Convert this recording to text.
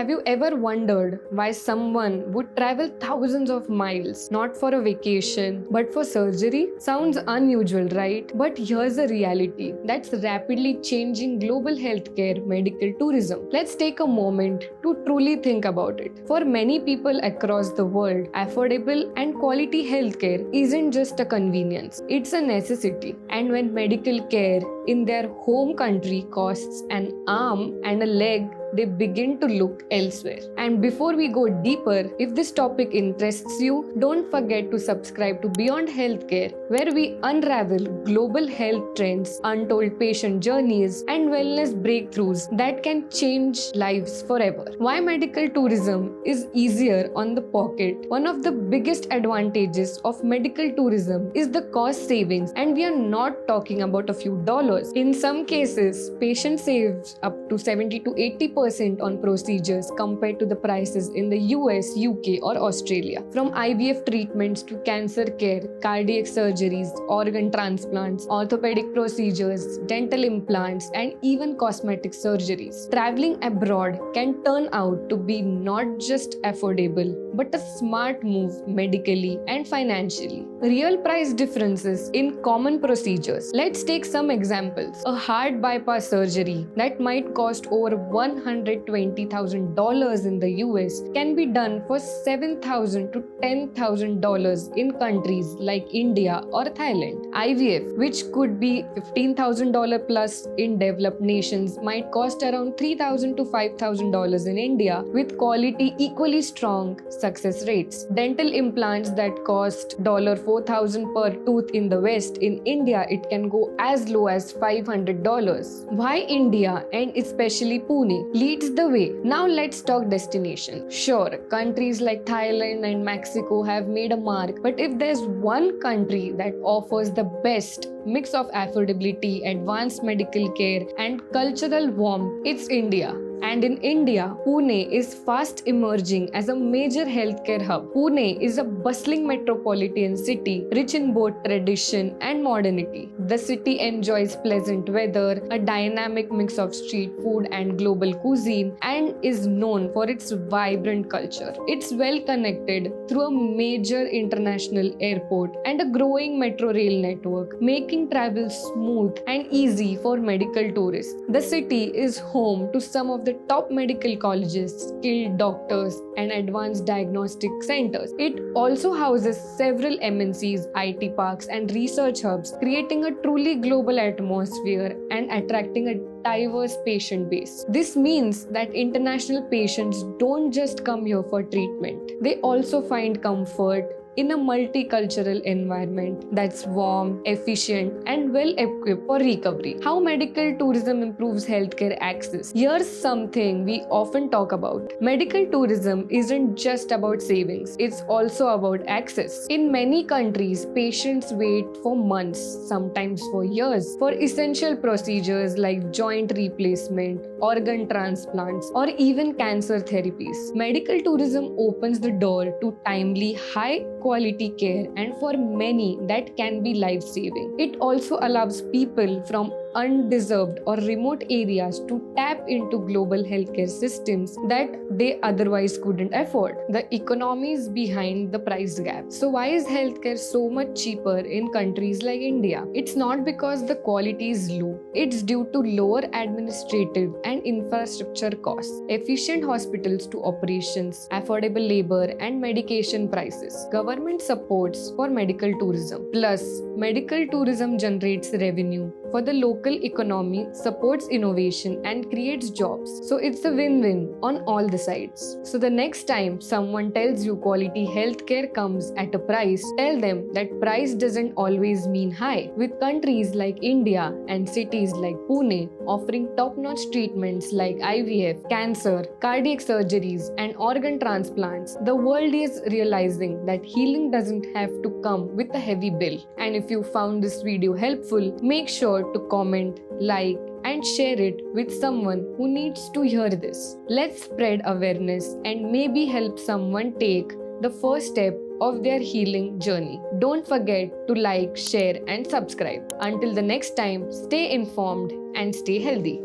Have you ever wondered why someone would travel thousands of miles, not for a vacation, but for surgery? Sounds unusual, right? But here's a reality that's rapidly changing global healthcare medical tourism. Let's take a moment to truly think about it. For many people across the world, affordable and quality healthcare isn't just a convenience, it's a necessity. And when medical care in their home country costs an arm and a leg, they begin to look elsewhere. And before we go deeper, if this topic interests you, don't forget to subscribe to Beyond Healthcare, where we unravel global health trends, untold patient journeys, and wellness breakthroughs that can change lives forever. Why medical tourism is easier on the pocket? One of the biggest advantages of medical tourism is the cost savings, and we are not talking about a few dollars. In some cases, patients save up to 70 to 80% on procedures compared to the prices in the US, UK, or Australia. From IVF treatments to cancer care, cardiac surgeries, organ transplants, orthopedic procedures, dental implants, and even cosmetic surgeries. Traveling abroad can turn out to be not just affordable, but a smart move medically and financially. Real price differences in common procedures. Let's take some examples. A heart bypass surgery that might cost over $120,000 in the US can be done for $7,000 to $10,000 in countries like India or Thailand. IVF, which could be $15,000 plus in developed nations, might cost around $3,000 to $5,000 in India, with quality equally strong success rates. Dental implants that cost $4,000 per tooth in the West, in India it can go as low as $500. Why India, and especially Pune, leads the way? Now let's talk destination. Sure, countries like Thailand and Mexico have made a mark, but if there's one country that offers the best mix of affordability, advanced medical care, and cultural warmth, it's India. And in India, Pune is fast emerging as a major healthcare hub. Pune is a bustling metropolitan city, rich in both tradition and modernity. The city enjoys pleasant weather, a dynamic mix of street food and global cuisine, and is known for its vibrant culture. It's well connected through a major international airport and a growing metro rail network, making travel smooth and easy for medical tourists. The city is home to some of the top medical colleges, skilled doctors, and advanced diagnostic centers. It also houses several MNCs, IT parks, and research hubs, creating a truly global atmosphere and attracting a diverse patient base. This means that international patients don't just come here for treatment, they also find comfort in a multicultural environment that's warm, efficient, and well equipped for recovery. How medical tourism improves healthcare access? Here's something we often talk about. Medical tourism isn't just about savings, it's also about access. In many countries, patients wait for months, sometimes for years, for essential procedures like joint replacement, organ transplants, or even cancer therapies. Medical tourism opens the door to timely, high quality care, and for many that can be life-saving. It also allows people from undeserved or remote areas to tap into global healthcare systems that they otherwise couldn't afford. The economies behind the price gap. So why is healthcare so much cheaper in countries like India? It's not because the quality is low. It's due to lower administrative and infrastructure costs, efficient hospitals to operations, affordable labor, and medication prices. Government supports for medical tourism. Plus, medical tourism generates revenue for the local economy, supports innovation, and creates jobs. So it's a win-win on all the sides. So the next time someone tells you quality healthcare comes at a price, tell them that price doesn't always mean high. With countries like India and cities like Pune offering top-notch treatments like IVF, cancer, cardiac surgeries, and organ transplants, the world is realizing that healing doesn't have to come with a heavy bill. And if you found this video helpful, make sure to comment, like, and share it with someone who needs to hear this. Let's spread awareness and maybe help someone take the first step of their healing journey. Don't forget to like, share, and subscribe. Until the next time, stay informed and stay healthy.